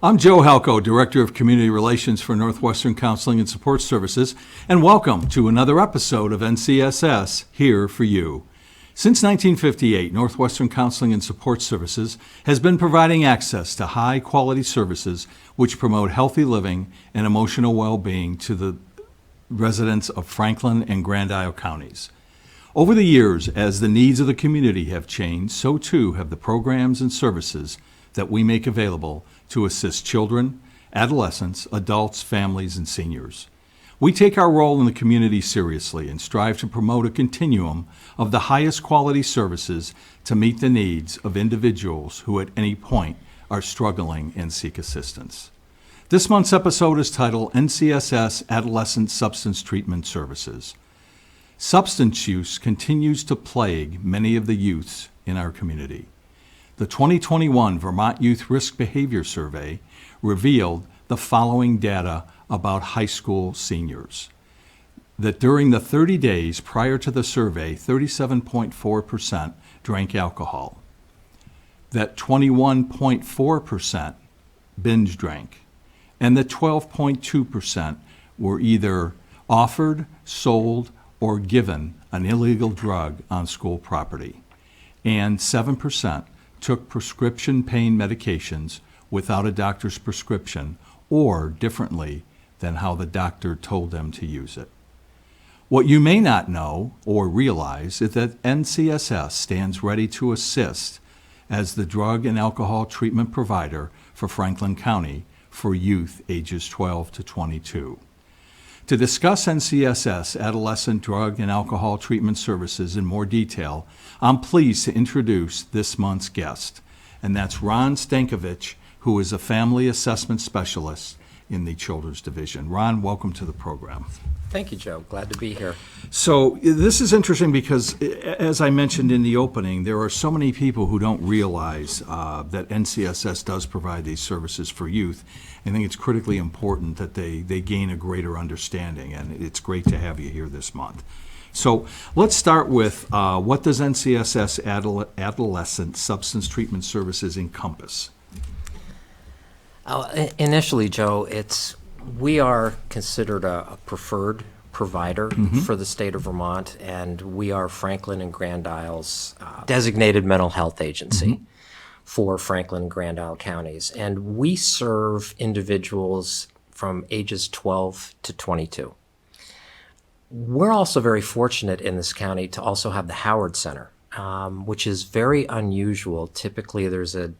I'm Joe Halco, Director of Community Relations for Northwestern Counseling and Support Services, and welcome to another episode of NCSS Here for You. Since 1958, Northwestern Counseling and Support Services has been providing access to high-quality services which promote healthy living and emotional well-being to the residents of Franklin and Grand Isle counties. Over the years, as the needs of the community have changed, so too have the programs and services that we make available to assist children, adolescents, adults, families, and seniors. We take our role in the community seriously and strive to promote a continuum of the highest quality services to meet the needs of individuals who at any point are struggling and seek assistance. This month's episode is titled NCSS Adolescent Substance Treatment Services. Substance use continues to plague many of the youths in our community. The 2021 Vermont Youth Risk Behavior Survey revealed the following data about high school seniors. That during the 30 days prior to the survey, 37.4% drank alcohol. That 21.4% binge drank. And that 12.2% were either offered, sold, or given an illegal drug on school property. And 7% took prescription pain medications without a doctor's prescription or differently than how the doctor told them to use it. What you may not know or realize is that NCSS stands ready to assist as the drug and alcohol treatment provider for Franklin County for youth ages 12 to 22. To discuss NCSS Adolescent Drug and Alcohol Treatment Services in more detail, I'm pleased to introduce this month's guest, and that's Ron Stankevich, who is a family assessment specialist in the Children's Division. Ron, welcome to the program. Thank you, Joe. Glad to be here. So this is interesting because, as I mentioned in the opening, there are so many people who don't realize that NCSS does provide these services for youth. I think it's critically important that they gain a greater understanding, and it's great to have you here this month. So let's start with what does NCSS Adolescent Substance Treatment Services encompass? Initially, Joe, we are considered a preferred provider for the state of Vermont, and we are Franklin and Grand Isle's designated mental health agency for Franklin and Grand Isle counties. And we serve individuals from ages 12 to 22. We're also very fortunate in this county to also have the Howard Center, which is very unusual. Typically, there's a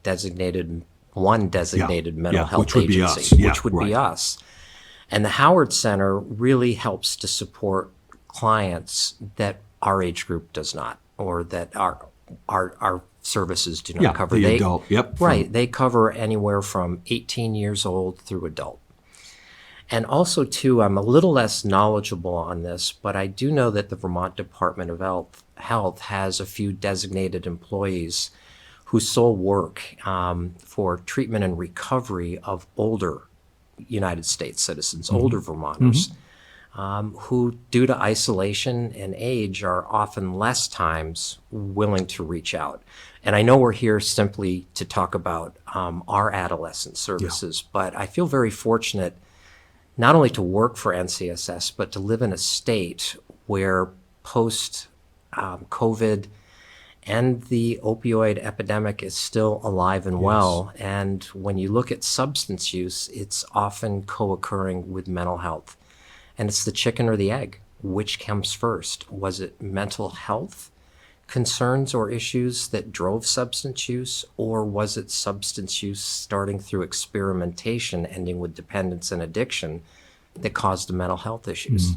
one designated mental health agency, which would be us. And the Howard Center really helps to support clients that our age group does not, or that our services do not cover. The adult, Right, they cover anywhere from 18 years old through adult. And also, too, I'm a little less knowledgeable on this, but I do know that the Vermont Department of Health has a few designated employees whose sole work for treatment and recovery of older United States citizens, older Vermonters, who, due to isolation and age, are often less times willing to reach out. And I know we're here simply to talk about our adolescent services, but I feel very fortunate not only to work for NCSS, but to live in a state where post-COVID and the opioid epidemic is still alive and well. And when you look at substance use, it's often co-occurring with mental health. And it's the chicken or the egg. Which comes first? Was it mental health concerns or issues that drove substance use, or was it substance use starting through experimentation, ending with dependence and addiction that caused the mental health issues?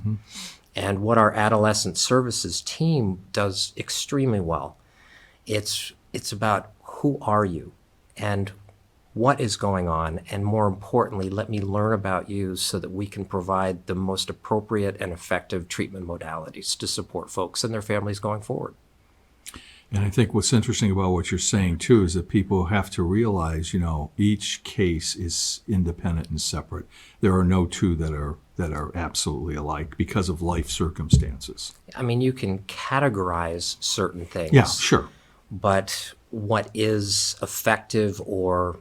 And what our adolescent services team does extremely well, it's about who are you and what is going on, and more importantly, let me learn about you so that we can provide the most appropriate and effective treatment modalities to support folks and their families going forward. And I think what's interesting about what you're saying, too, is that people have to realize, each case is independent and separate. There are no two that are absolutely alike because of life circumstances. I mean, you can categorize certain things. Yeah, sure. But what is effective or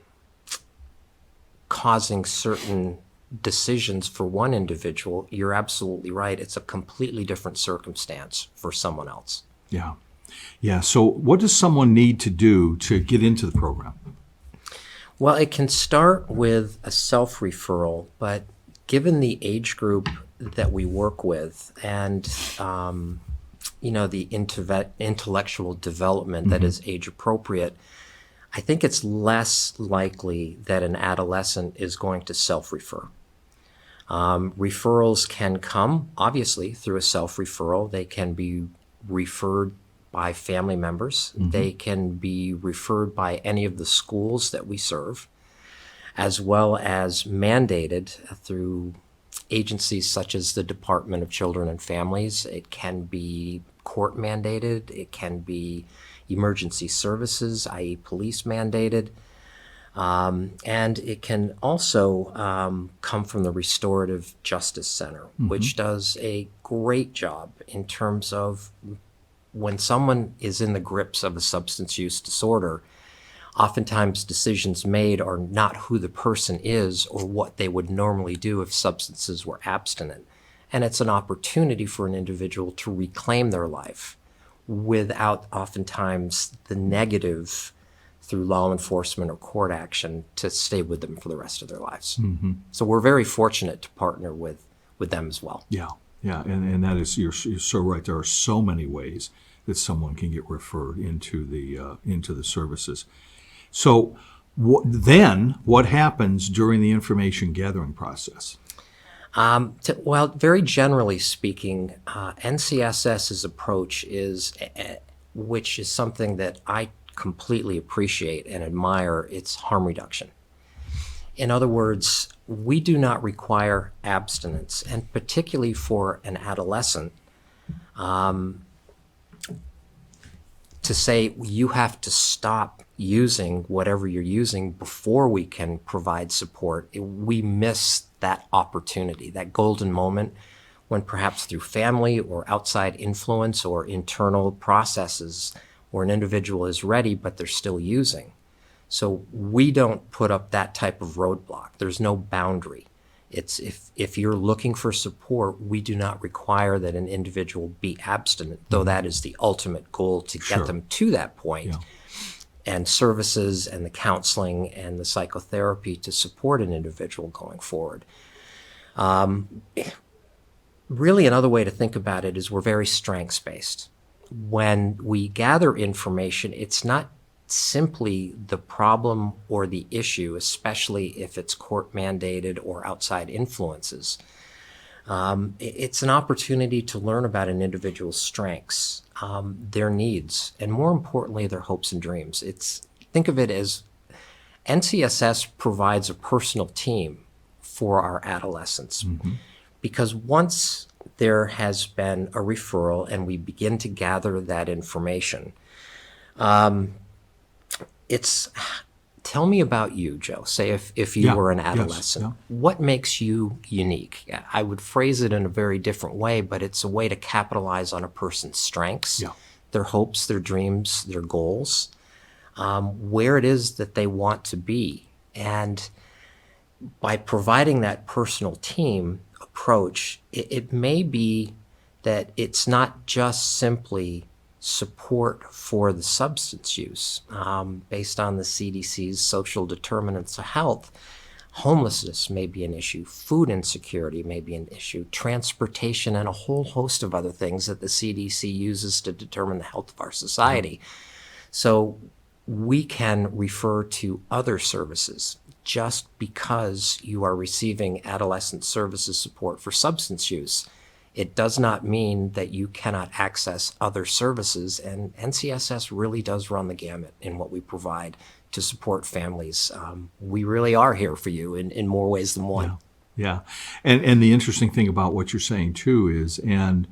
causing certain decisions for one individual, you're absolutely right. It's a completely different circumstance for someone else. Yeah. Yeah. So what does someone need to do to get into the program? Well, it can start with a self-referral, but given the age group that we work with and, the intellectual development that is age appropriate, I think it's less likely that an adolescent is going to self-refer. Referrals can come, obviously, through a self-referral. They can be referred by family members. They can be referred by any of the schools that we serve, as well as mandated through agencies such as the Department of Children and Families. It can be court mandated. It can be emergency services, i.e. police mandated. And it can also come from the Restorative Justice Center, which does a great job in terms of when someone is in the grips of a substance use disorder, oftentimes decisions made are not who the person is or what they would normally do if substances were abstinent. And it's an opportunity for an individual to reclaim their life without oftentimes the negative through law enforcement or court action to stay with them for the rest of their lives. So we're very fortunate to partner with them as well. Yeah. Yeah. And that is, you're so right. There are so many ways that someone can get referred into the services. So then what happens during the information gathering process? Well, very generally speaking, NCSS's approach is, which is something that I completely appreciate and admire, it's harm reduction. In other words, we do not require abstinence, and particularly for an adolescent, to say you have to stop using whatever you're using before we can provide support. We miss that opportunity, that golden moment when perhaps through family or outside influence or internal processes where an individual is ready but they're still using. So we don't put up that type of roadblock. There's no boundary. It's if you're looking for support, we do not require that an individual be abstinent, though that is the ultimate goal to get them to that point. Yeah. And services and the counseling and the psychotherapy to support an individual going forward. Really, another way to think about it is we're very strengths-based. When we gather information, it's not simply the problem or the issue, especially if it's court-mandated or outside influences. It's an opportunity to learn about an individual's strengths, their needs, and more importantly, their hopes and dreams. Think of it as NCSS provides a personal team for our adolescents. Because once there has been a referral and we begin to gather that information, tell me about you, Joe. Say if you were an adolescent, what makes you unique? I would phrase it in a very different way, but it's a way to capitalize on a person's strengths, their hopes, their dreams, their goals, where it is that they want to be. And by providing that personal team approach, it may be that it's not just simply support for the substance use. Based on the CDC's social determinants of health, homelessness may be an issue, food insecurity may be an issue, transportation, and a whole host of other things that the CDC uses to determine the health of our society. So we can refer to other services. Just because you are receiving adolescent services support for substance use, it does not mean that you cannot access other services, and NCSS really does run the gamut in what we provide to support families. We really are here for you in more ways than one. Yeah. And the interesting thing about what you're saying too is, and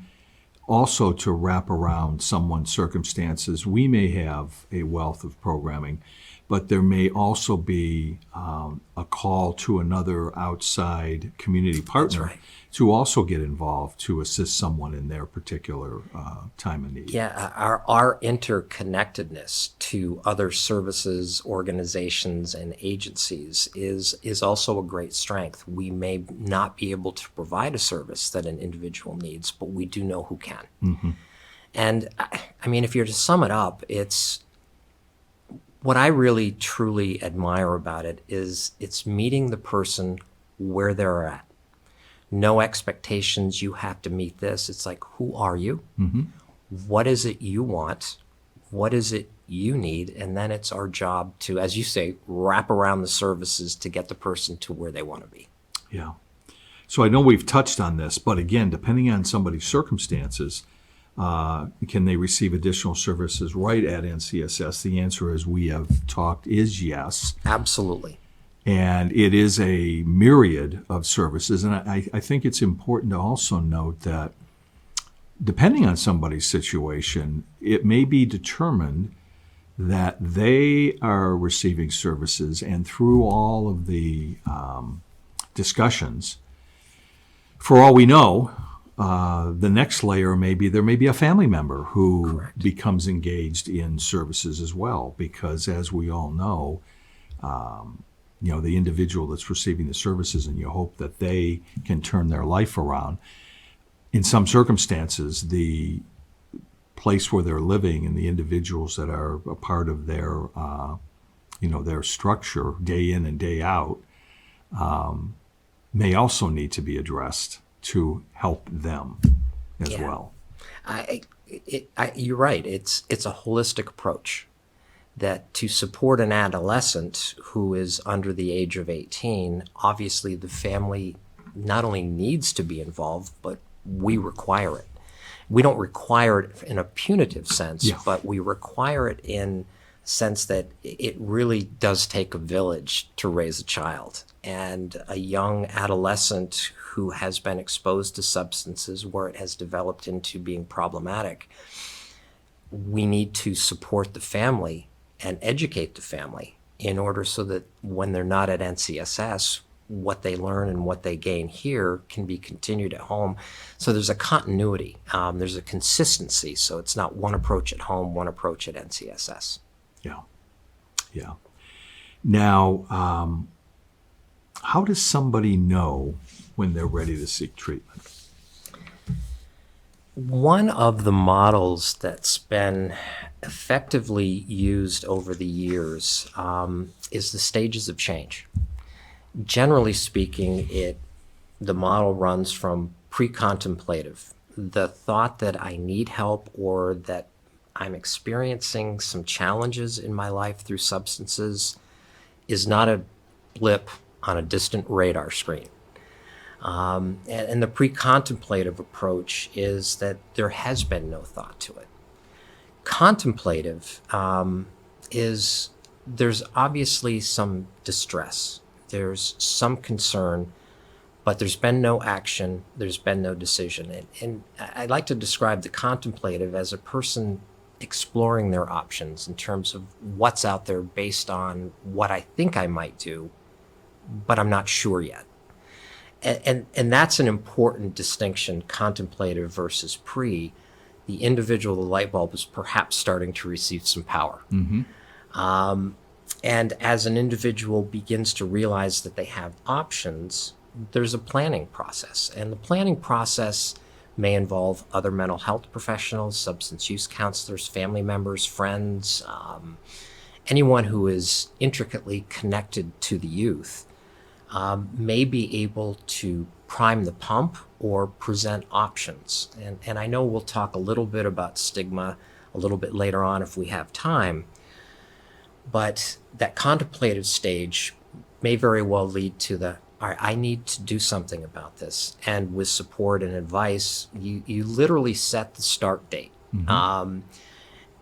also to wrap around someone's circumstances, we may have a wealth of programming, but there may also be a call to another outside community partner right. to also get involved to assist someone in their particular time of need. Yeah, our interconnectedness to other services, organizations, and agencies is also a great strength. We may not be able to provide a service that an individual needs, but we do know who can. Mm-hmm. And I mean, if you're to sum it up, it's what I really truly admire about it is it's meeting the person where they're at. No expectations, you have to meet this. It's like, who are you? Mm-hmm. What is it you want? What is it you need? And then it's our job to, as you say, wrap around the services to get the person to where they want to be. Yeah. So I know we've touched on this, but again, depending on somebody's circumstances, can they receive additional services right at NCSS? The answer, as we have talked, is yes. Absolutely. And it is a myriad of services. And I think it's important to also note that depending on somebody's situation, it may be determined that they are receiving services, and through all of the discussions, for all we know, the next layer there may be a family member who Correct. becomes engaged in services as well, because as we all know, the individual that's receiving the services, and you hope that they can turn their life around. In some circumstances, the place where they're living and the individuals that are a part of their, their structure day in and day out, may also need to be addressed to help them as Yeah. well. You're right. It's a holistic approach that to support an adolescent who is under the age of 18, obviously the family not only needs to be involved, but we require it. We don't require it in a punitive sense, Yeah. but we require it in a sense that it really does take a village to raise a child. And a young adolescent who has been exposed to substances where it has developed into being problematic, we need to support the family and educate the family in order so that when they're not at NCSS, what they learn and what they gain here can be continued at home. So there's a continuity, there's a consistency. So it's not one approach at home, one approach at NCSS. Yeah. Yeah. Now, how does somebody know when they're ready to seek treatment? One of the models that's been effectively used over the years is the stages of change. Generally speaking, the model runs from pre-contemplative, the thought that I need help or that I'm experiencing some challenges in my life through substances is not a blip on a distant radar screen. And the pre-contemplative approach is that there has been no thought to it. Contemplative is there's obviously some distress, there's some concern, but there's been no action, there's been no decision. And I like to describe the contemplative as a person exploring their options in terms of what's out there based on what I think I might do, but I'm not sure yet. And that's an important distinction, contemplative versus pre. The individual, the light bulb is perhaps starting to receive some power. Mm-hmm. And as an individual begins to realize that they have options, there's a planning process. And the planning process may involve other mental health professionals, substance use counselors, family members, friends, anyone who is intricately connected to the youth. May be able to prime the pump or present options. And I know we'll talk a little bit about stigma a little bit later on if we have time, but that contemplative stage may very well lead to all right, I need to do something about this. And with support and advice, you literally set the start date. Mm-hmm.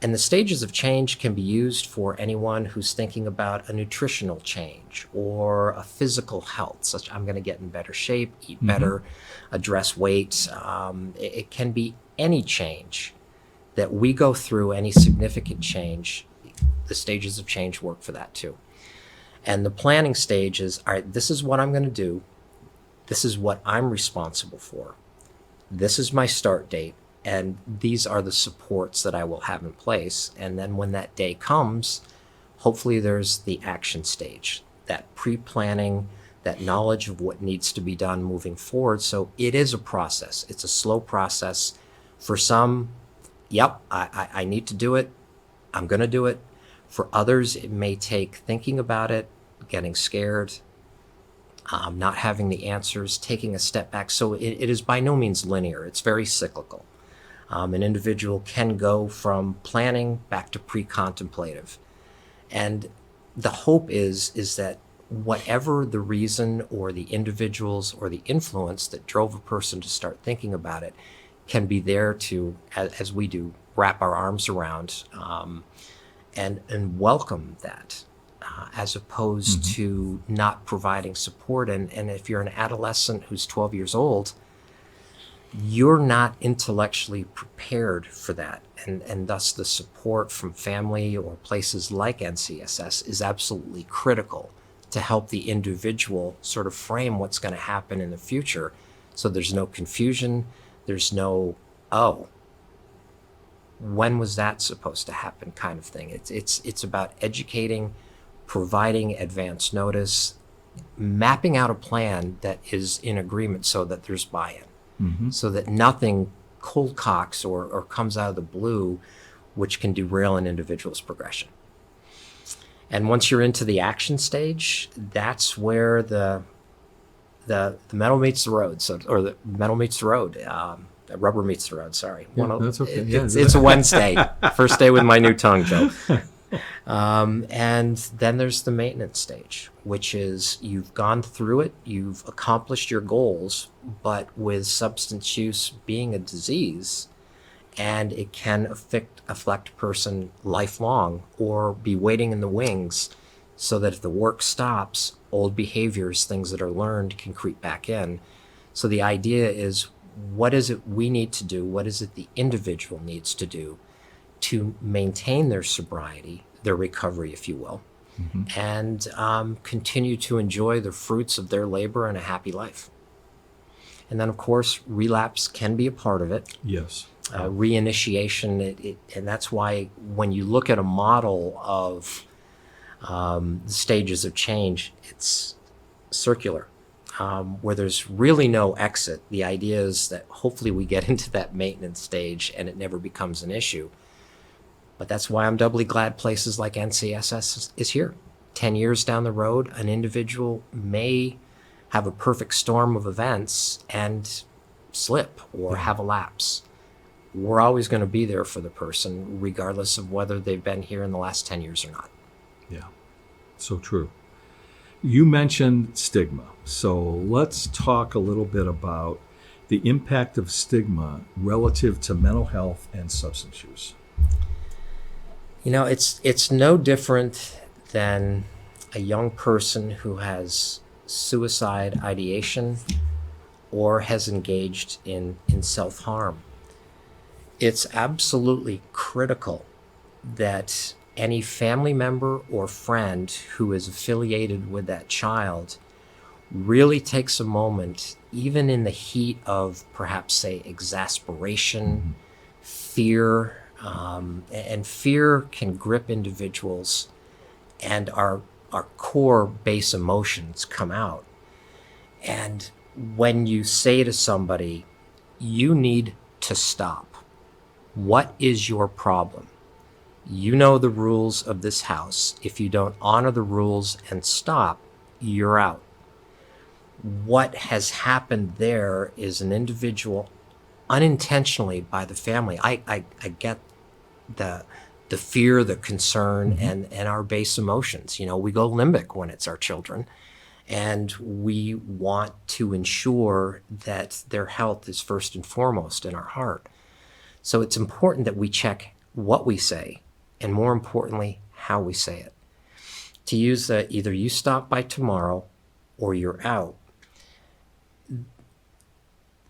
And the stages of change can be used for anyone who's thinking about a nutritional change or a physical health, such I'm going to get in better shape, eat better, address weight. It can be any change that we go through, any significant change. the stages of change work for that too. And the planning stage is, all right, this is what I'm going to do. This is what I'm responsible for. This is my start date. And these are the supports that I will have in place. And then when that day comes, hopefully there's the action stage, that pre-planning, that knowledge of what needs to be done moving forward. So it is a process. It's a slow process. For some, yep, I need to do it. I'm going to do it. For others, it may take thinking about it, getting scared, not having the answers, taking a step back. So it is by no means linear. It's very cyclical. An individual can go from planning back to pre-contemplative. And the hope is that whatever the reason or the individuals or the influence that drove a person to start thinking about it can be there to, as we do, wrap our arms around and welcome that, as opposed to not providing support. And if you're an adolescent who's 12 years old, you're not intellectually prepared for that. And thus the support from family or places like NCSS is absolutely critical to help the individual sort of frame what's going to happen in the future. So there's no confusion. There's no, oh, when was that supposed to happen kind of thing. It's about educating, providing advance notice, mapping out a plan that is in agreement so that there's buy-in. So that nothing cold cocks or comes out of the blue, which can derail an individual's progression. And once you're into the action stage, that's where the metal meets the road, the metal meets the road. The rubber meets the road. Sorry, that's okay. It's a Wednesday, first day with my new tongue, Joe. And then there's the maintenance stage, which is you've gone through it, you've accomplished your goals, but with substance use being a disease, and it can affect a person lifelong or be waiting in the wings, so that if the work stops, old behaviors, things that are learned, can creep back in. So the idea is, what is it we need to do? What is it the individual needs to do to maintain their sobriety, their recovery, if you will, and continue to enjoy the fruits of their labor and a happy life? And then, of course, relapse can be a part of it. Yes. Reinitiation, and that's why when you look at a model of the stages of change, it's circular, where there's really no exit. The idea is that hopefully we get into that maintenance stage and it never becomes an issue. But that's why I'm doubly glad places like NCSS is here. 10 years down the road, an individual may have a perfect storm of events and slip or have a lapse. We're always going to be there for the person, regardless of whether they've been here in the last 10 years or not. Yeah, so true. You mentioned stigma. So let's talk a little bit about the impact of stigma relative to mental health and substance use. You know, it's no different than a young person who has suicide ideation or has engaged in self-harm. It's absolutely critical that any family member or friend who is affiliated with that child really takes a moment, even in the heat of perhaps, say, exasperation, fear, and fear can grip individuals, and our core base emotions come out. And when you say to somebody, you need to stop, what is your problem? You know the rules of this house. If you don't honor the rules and stop, you're out. What has happened there is an individual unintentionally by the family. I get the fear, the concern, and our base emotions. You know, we go limbic when it's our children, and we want to ensure that their health is first and foremost in our heart. So it's important that we check what we say, and more importantly, how we say it. To use the either you stop by tomorrow or you're out.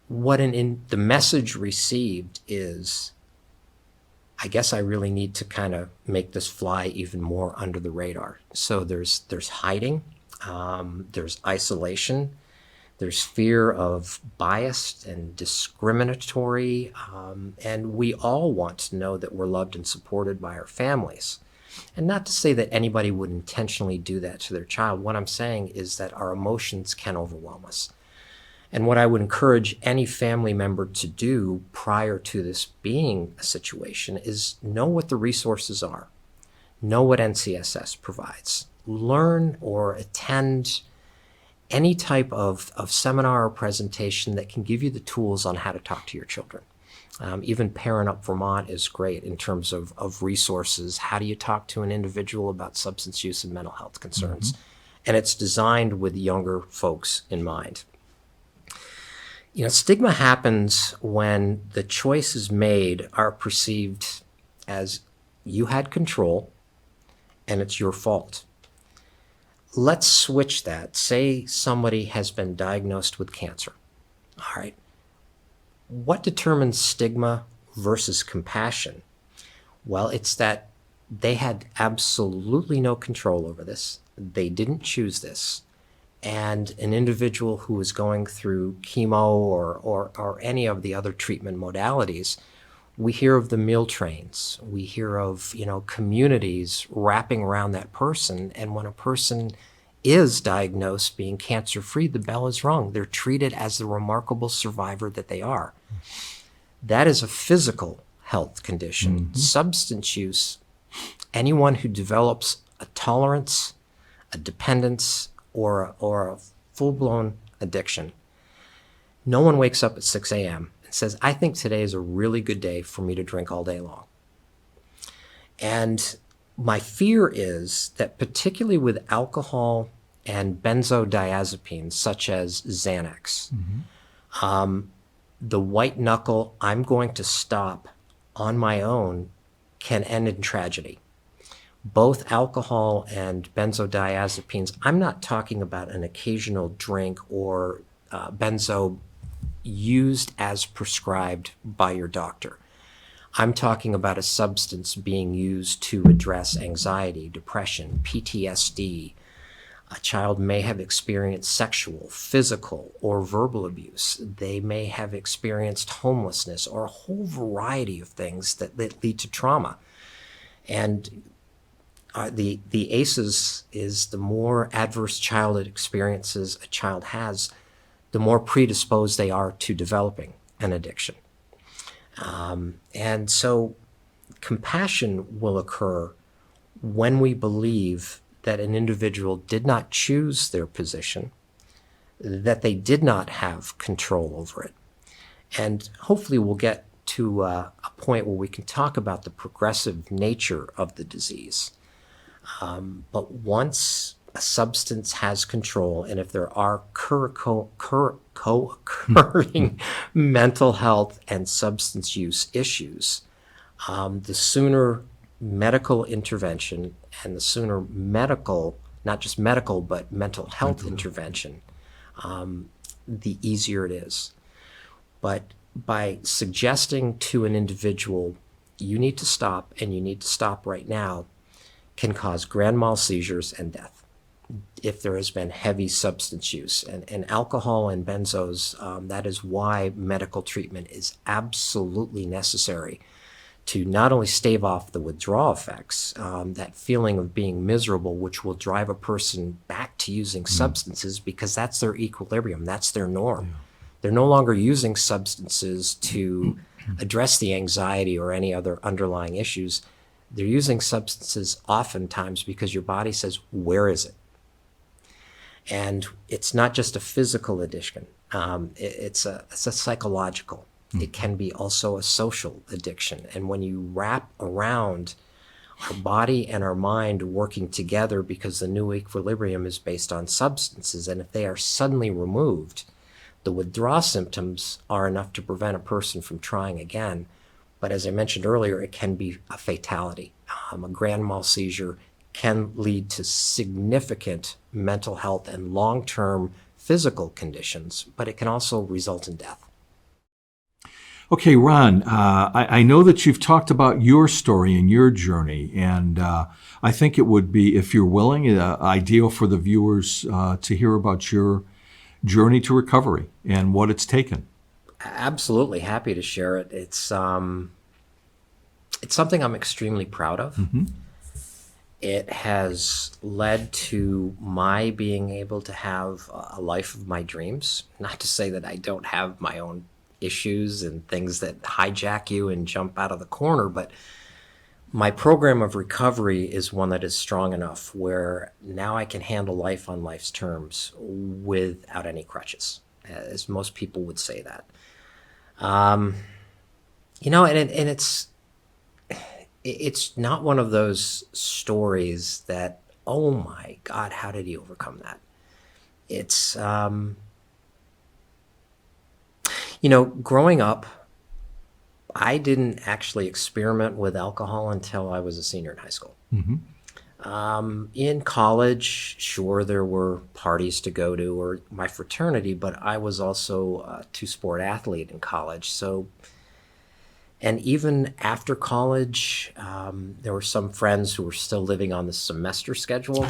What the message received is, I guess I really need to kind of make this fly even more under the radar. So there's hiding, there's isolation, there's fear of bias and discriminatory, and we all want to know that we're loved and supported by our families. And not to say that anybody would intentionally do that to their child. What I'm saying is that our emotions can overwhelm us. And what I would encourage any family member to do prior to this being a situation is know what the resources are. Know what NCSS provides. Learn or attend any type of seminar or presentation that can give you the tools on how to talk to your children. Even Parent Up Vermont is great in terms of resources. How do you talk to an individual about substance use and mental health concerns? Mm-hmm. And it's designed with younger folks in mind. You know, stigma happens when the choices made are perceived as you had control and it's your fault. Let's switch that. Say somebody has been diagnosed with cancer. All right. What determines stigma versus compassion? Well, it's that they had absolutely no control over this. They didn't choose this. And an individual who is going through chemo or any of the other treatment modalities, we hear of the meal trains. We hear of, communities wrapping around that person. And when a person is diagnosed being cancer-free, the bell is rung. They're treated as the remarkable survivor that they are. That is a physical health condition. Mm-hmm. Substance use, anyone who develops a tolerance, a dependence, or a full-blown addiction. No one wakes up at 6 a.m. and says, I think today is a really good day for me to drink all day long. And my fear is that particularly with alcohol and benzodiazepines, such as Xanax, mm-hmm. The white knuckle, I'm going to stop on my own, can end in tragedy. Both alcohol and benzodiazepines, I'm not talking about an occasional drink or benzo used as prescribed by your doctor. I'm talking about a substance being used to address anxiety, depression, PTSD. A child may have experienced sexual, physical, or verbal abuse. They may have experienced homelessness or a whole variety of things that lead to trauma. And the ACEs is the more adverse childhood experiences a child has, the more predisposed they are to developing an addiction. And so compassion will occur when we believe that an individual did not choose their position, that they did not have control over it. And hopefully we'll get to a point where we can talk about the progressive nature of the disease. But once a substance has control, and if there are co-occurring mental health and substance use issues, the sooner medical intervention and the sooner medical, not just medical, but mental health intervention, the easier it is. But by suggesting to an individual, you need to stop and you need to stop right now, can cause grand mal seizures and death if there has been heavy substance use. And alcohol and benzos, that is why medical treatment is absolutely necessary to not only stave off the withdrawal effects, that feeling of being miserable, which will drive a person back to using substances because that's their equilibrium, that's their norm. Yeah. They're no longer using substances to address the anxiety or any other underlying issues. They're using substances oftentimes because your body says, where is it? And it's not just a physical addiction. It's a psychological. It can be also a social addiction. And when you wrap around our body and our mind working together because the new equilibrium is based on substances, and if they are suddenly removed, the withdrawal symptoms are enough to prevent a person from trying again. But as I mentioned earlier, it can be a fatality. A grand mal seizure can lead to significant mental health and long-term physical conditions, but it can also result in death. Okay, Ron, I know that you've talked about your story and your journey, and I think it would be, if you're willing, ideal for the viewers to hear about your journey to recovery and what it's taken. Absolutely happy to share it. It's something I'm extremely proud of. It has led to my being able to have a life of my dreams. Not to say that I don't have my own issues and things that hijack you and jump out of the corner, but my program of recovery is one that is strong enough where now I can handle life on life's terms without any crutches, as most people would say that. And it's not one of those stories that, oh my God, how did he overcome that? It's, growing up, I didn't actually experiment with alcohol until I was a senior in high school. In college, sure, there were parties to go to or my fraternity, but I was also a two-sport athlete in college. And even after college, there were some friends who were still living on the semester schedule.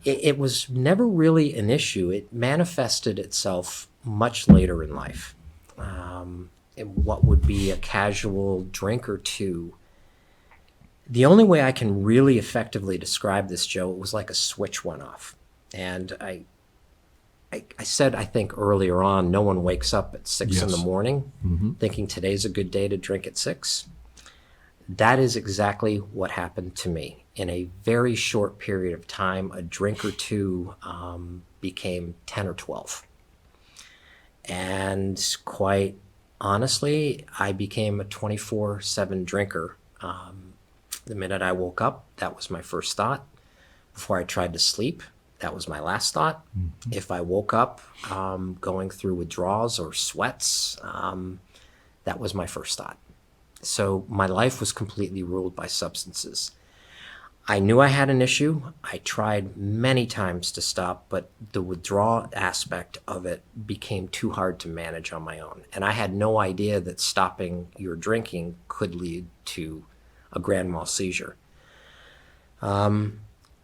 It was never really an issue. It manifested itself much later in life. What would be a casual drink or two. The only way I can really effectively describe this, Joe, it was like a switch went off. And I said, I think earlier on, no one wakes up at 6 in the morning thinking today's a good day to drink at 6. That is exactly what happened to me. In a very short period of time, a drink or two became 10 or 12. And quite honestly, I became a 24/7 drinker. The minute I woke up, that was my first thought. Before I tried to sleep, that was my last thought. If I woke up going through withdrawals or sweats, that was my first thought. So my life was completely ruled by substances. I knew I had an issue. I tried many times to stop, but the withdrawal aspect of it became too hard to manage on my own. And I had no idea that stopping your drinking could lead to a grand mal seizure. I'm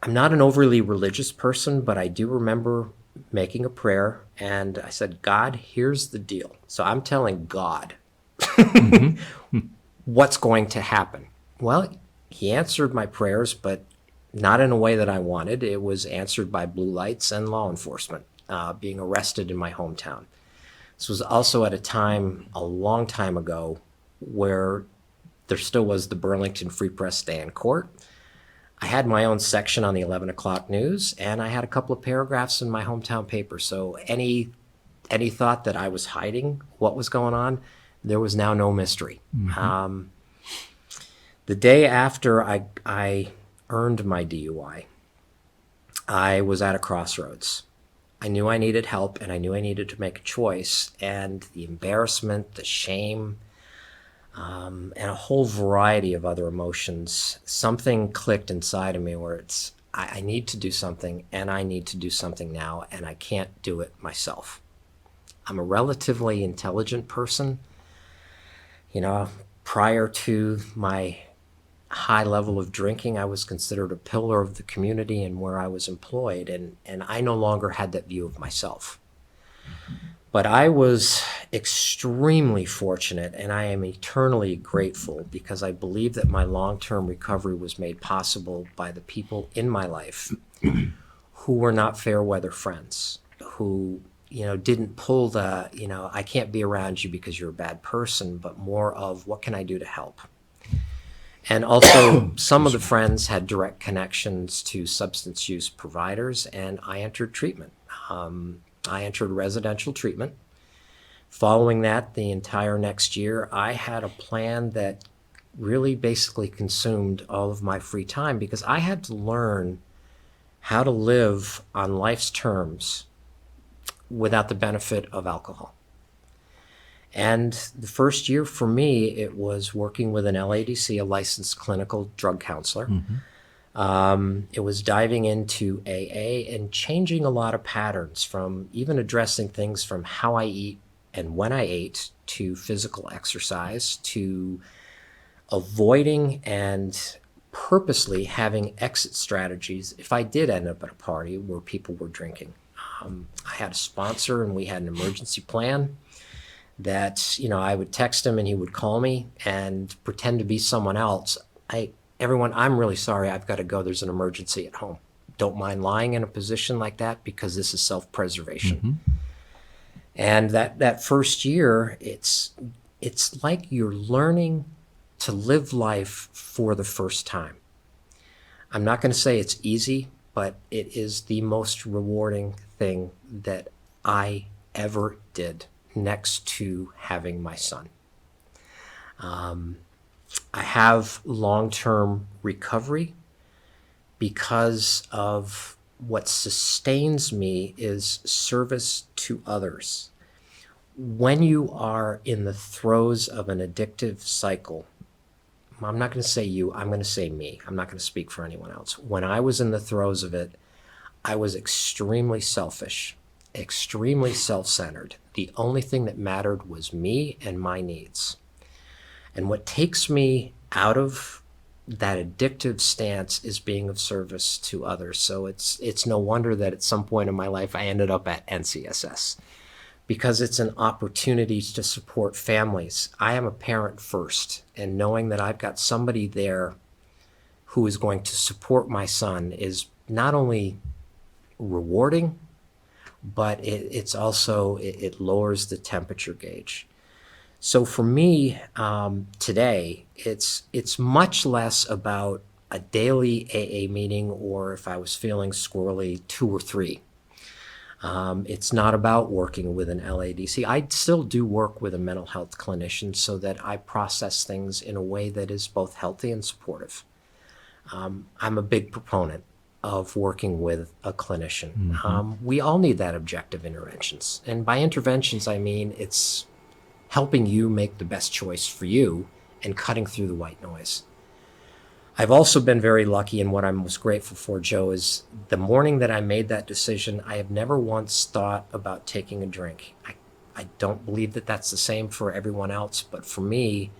not an overly religious person, but I do remember making a prayer, and I said, God, here's the deal. So I'm telling God what's going to happen. Well, he answered my prayers, but not in a way that I wanted. It was answered by blue lights and law enforcement, being arrested in my hometown. This was also at a time, a long time ago, where there still was the Burlington Free Press Day in court. I had my own section on the 11 o'clock news, and I had a couple of paragraphs in my hometown paper. So any thought that I was hiding what was going on, there was now no mystery. The day after I earned my DUI, I was at a crossroads. I knew I needed help, and I knew I needed to make a choice. And the embarrassment, the shame, and a whole variety of other emotions, something clicked inside of me where I need to do something, and I need to do something now, and I can't do it myself. I'm a relatively intelligent person. Prior to my high level of drinking, I was considered a pillar of the community and where I was employed, and I no longer had that view of myself. But I was extremely fortunate, and I am eternally grateful because I believe that my long-term recovery was made possible by the people in my life who were not fair weather friends, who didn't pull the, I can't be around you because you're a bad person, but more of what can I do to help? And also some of the friends had direct connections to substance use providers, and I entered treatment. I entered residential treatment. Following that, the entire next year, I had a plan that really basically consumed all of my free time because I had to learn how to live on life's terms without the benefit of alcohol. And the first year for me, it was working with an LADC, a licensed clinical drug counselor. It was diving into AA and changing a lot of patterns, from even addressing things from how I eat and when I ate to physical exercise to avoiding and purposely having exit strategies if I did end up at a party where people were drinking. I had a sponsor and we had an emergency plan that, I would text him and he would call me and pretend to be someone else. Everyone, I'm really sorry, I've got to go. There's an emergency at home. Don't mind lying in a position like that because this is self-preservation. Mm-hmm. And that first year, it's like you're learning to live life for the first time. I'm not going to say it's easy, but it is the most rewarding thing that I ever did next to having my son. I have long-term recovery because of what sustains me is service to others. When you are in the throes of an addictive cycle, I'm not going to say you, I'm going to say me. I'm not going to speak for anyone else. When I was in the throes of it, I was extremely selfish, extremely self-centered. The only thing that mattered was me and my needs. And what takes me out of that addictive stance is being of service to others. So it's no wonder that at some point in my life I ended up at NCSS, because it's an opportunity to support families. I am a parent first, and knowing that I've got somebody there who is going to support my son is not only rewarding, but it's also, it lowers the temperature gauge. So for me, today, it's much less about a daily AA meeting, or if I was feeling squirrely, 2 or 3. It's not about working with an LADC. I still do work with a mental health clinician so that I process things in a way that is both healthy and supportive. I'm a big proponent of working with a clinician. Mm-hmm. We all need that objective interventions. And by interventions, I mean it's helping you make the best choice for you and cutting through the white noise. I've also been very lucky, and what I'm most grateful for, Joe, is the morning that I made that decision, I have never once thought about taking a drink. I don't believe that that's the same for everyone else, but for me,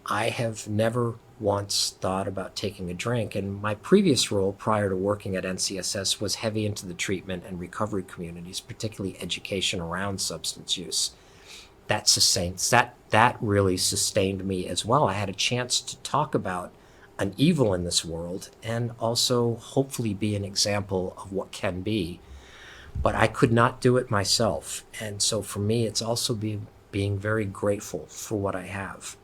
I have never once thought about taking a drink. And my previous role prior to working at NCSS was heavy into the treatment and recovery communities, particularly education around substance use. That really sustained me as well. I had a chance to talk about an evil in this world and also hopefully be an example of what can be. But I could not do it myself. And so for me, it's also being very grateful for what I have.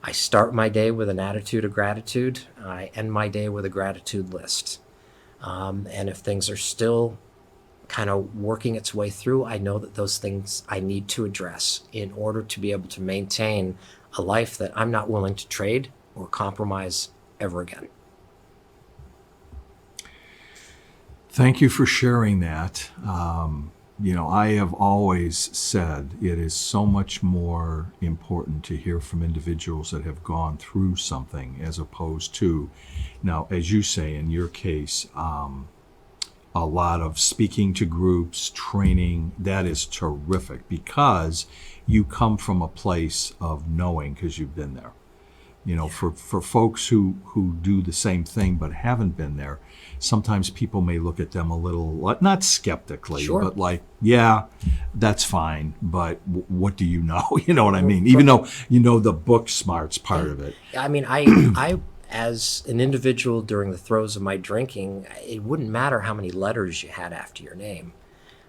I start my day with an attitude of gratitude. I end my day with a gratitude list. And if things are still kind of working its way through, I know that those things I need to address in order to be able to maintain a life that I'm not willing to trade or compromise ever again. Thank you for sharing that. I have always said it is so much more important to hear from individuals that have gone through something as opposed to, now, as you say, in your case, a lot of speaking to groups, training. That is terrific because you come from a place of knowing because you've been there. For folks who do the same thing but haven't been there, sometimes people may look at them a little, not skeptically, Sure, but like, yeah, that's fine, but what do you know? You know what I mean? Even though the book smart's part of it. I mean, I as an individual during the throes of my drinking, it wouldn't matter how many letters you had after your name,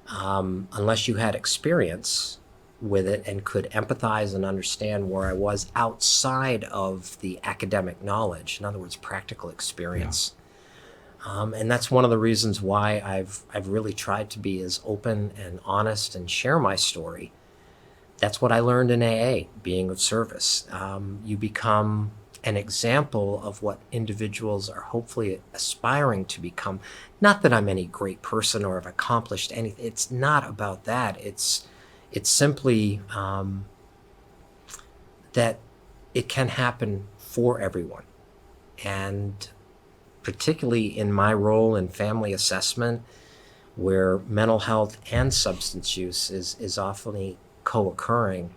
unless you had experience with it and could empathize and understand where I was outside of the academic knowledge. In other words, practical experience. Yeah. And that's one of the reasons why I've really tried to be as open and honest and share my story. That's what I learned in AA, being of service. You become an example of what individuals are hopefully aspiring to become. Not that I'm any great person or have accomplished anything. It's not about that. It's simply that it can happen for everyone. And particularly in my role in family assessment, where mental health and substance use is often co-occurring,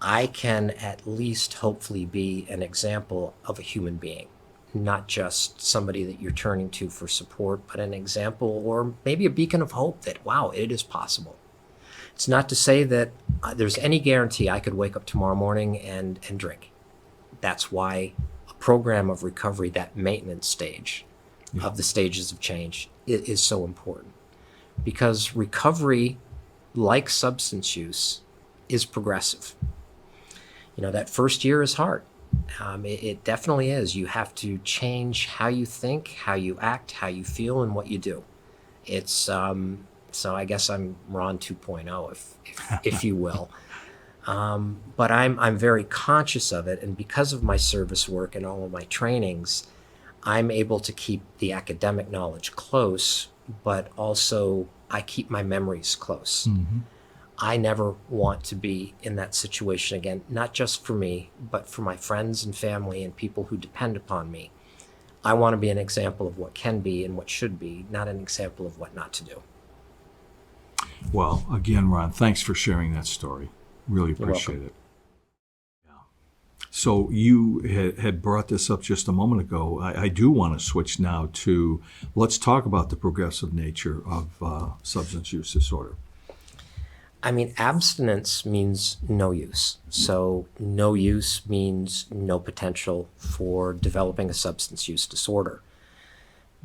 I can at least hopefully be an example of a human being, not just somebody that you're turning to for support, but an example or maybe a beacon of hope that, wow, it is possible. It's not to say that there's any guarantee I could wake up tomorrow morning and drink. That's why a program of recovery, that maintenance stage of the stages of change, is so important. Because recovery, like substance use, is progressive. That first year is hard. It definitely is. You have to change how you think, how you act, how you feel, and what you do. It's so I guess I'm Ron 2.0, if you will. But I'm very conscious of it, and because of my service work and all of my trainings, I'm able to keep the academic knowledge close, but also I keep my memories close. Mm-hmm. I never want to be in that situation again, not just for me, but for my friends and family and people who depend upon me. I want to be an example of what can be and what should be, not an example of what not to do. Well, again, Ron, thanks for sharing that story. Really appreciate it. So you had brought this up just a moment ago. I do want to switch now to, let's talk about the progressive nature of substance use disorder. I mean, abstinence means no use. So no use means no potential for developing a substance use disorder.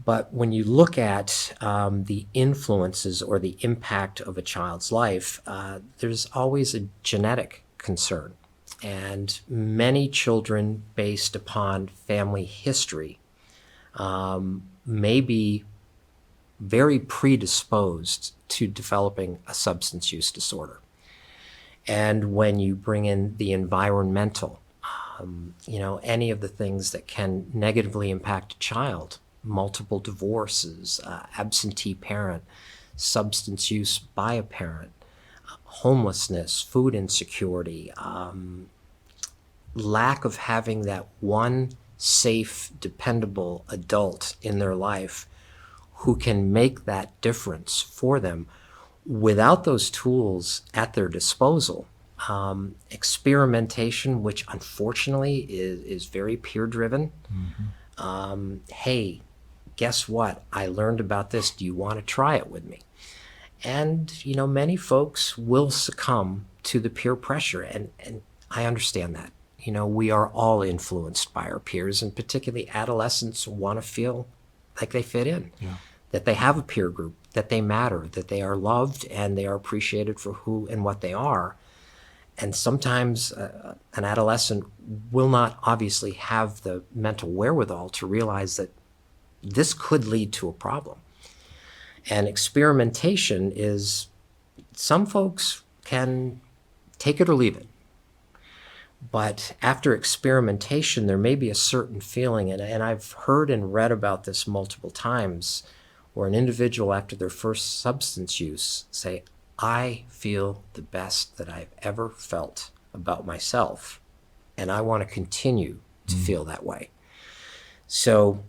But when you look at the influences or the impact of a child's life, there's always a genetic concern. And many children, based upon family history, may be very predisposed to developing a substance use disorder. And when you bring in the environmental, any of the things that can negatively impact a child, multiple divorces, absentee parent, substance use by a parent, homelessness, food insecurity, lack of having that one safe, dependable adult in their life who can make that difference for them. Without those tools at their disposal, experimentation, which unfortunately is very peer-driven. Mm-hmm. Hey, guess what? I learned about this. Do you want to try it with me? And, many folks will succumb to the peer pressure, and I understand that. We are all influenced by our peers, and particularly adolescents want to feel like they fit in, that they have a peer group, that they matter, that they are loved, and they are appreciated for who and what they are. And sometimes an adolescent will not obviously have the mental wherewithal to realize that this could lead to a problem. And experimentation is, some folks can take it or leave it. But after experimentation, there may be a certain feeling, and I've heard and read about this multiple times, where an individual after their first substance use say, I feel the best that I've ever felt about myself, and I want to continue to feel that way. So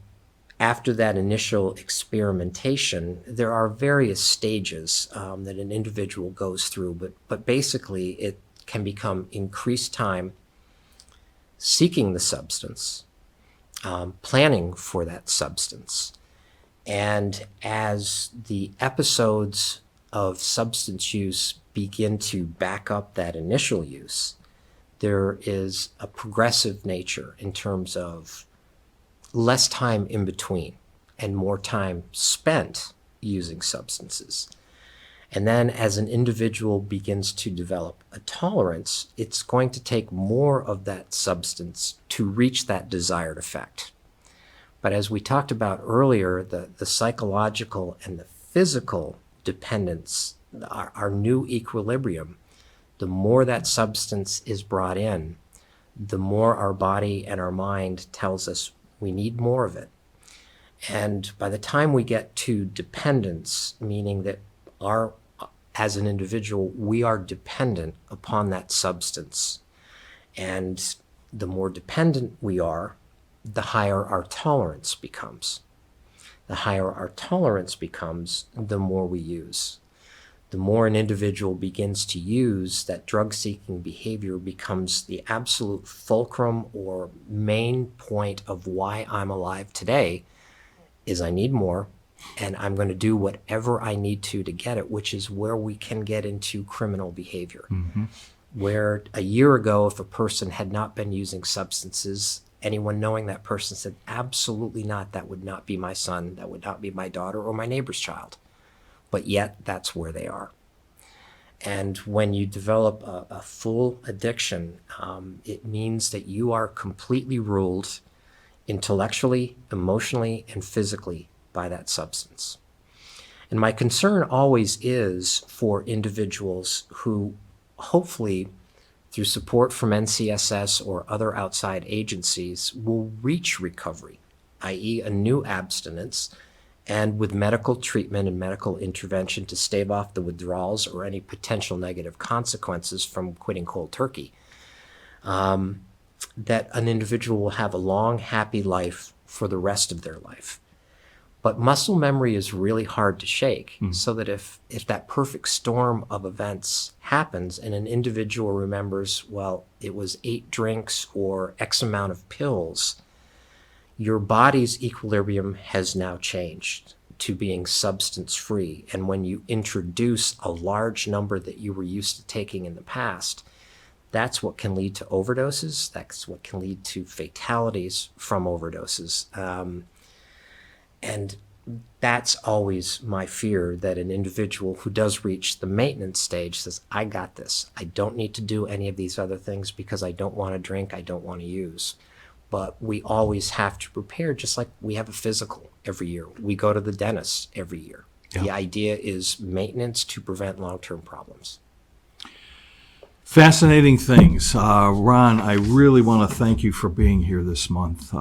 after that initial experimentation, there are various stages that an individual goes through, but basically it can become increased time seeking the substance, planning for that substance. And as the episodes of substance use begin to back up that initial use, there is a progressive nature in terms of less time in between and more time spent using substances. And then as an individual begins to develop a tolerance, it's going to take more of that substance to reach that desired effect. But as we talked about earlier, the psychological and the physical dependence, our new equilibrium, the more that substance is brought in, the more our body and our mind tells us we need more of it. And by the time we get to dependence, meaning that as an individual, we are dependent upon that substance. And the more dependent we are, the higher our tolerance becomes. The higher our tolerance becomes, the more we use. the more an individual begins to use, that drug-seeking behavior becomes the absolute fulcrum or main point of why I'm alive today, is I need more, and I'm going to do whatever I need to get it, which is where we can get into criminal behavior. Where a year ago, if a person had not been using substances, anyone knowing that person said, absolutely not, that would not be my son, that would not be my daughter or my neighbor's child. But yet, that's where they are. And when you develop a full addiction, it means that you are completely ruled intellectually, emotionally, and physically by that substance. And my concern always is for individuals who hopefully, through support from NCSS or other outside agencies, will reach recovery, i.e. a new abstinence, and with medical treatment and medical intervention to stave off the withdrawals or any potential negative consequences from quitting cold turkey, that an individual will have a long, happy life for the rest of their life. But muscle memory is really hard to shake, so that if that perfect storm of events happens and an individual remembers, well, it was 8 drinks or X amount of pills, your body's equilibrium has now changed to being substance-free. And when you introduce a large number that you were used to taking in the past, that's what can lead to overdoses. That's what can lead to fatalities from overdoses. And that's always my fear, that an individual who does reach the maintenance stage says, I got this. I don't need to do any of these other things because I don't want to drink, I don't want to use. But we always have to prepare, just like we have a physical every year. We go to the dentist every year. Yeah. The idea is maintenance to prevent long-term problems. Fascinating things. Ron, I really want to thank you for being here this month.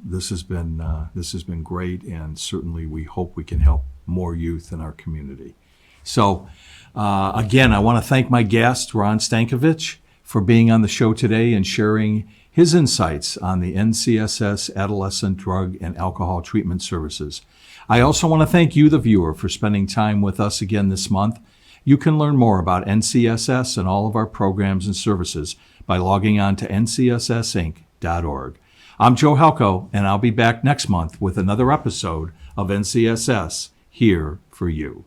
This has been great, and certainly we hope we can help more youth in our community. So, again, I want to thank my guest, Ron Stankevich, for being on the show today and sharing his insights on the NCSS Adolescent Drug and Alcohol Treatment Services. I also want to thank you, the viewer, for spending time with us again this month. You can learn more about NCSS and all of our programs and services by logging on to ncssinc.org. I'm Joe Halco, and I'll be back next month with another episode of NCSS Here for You.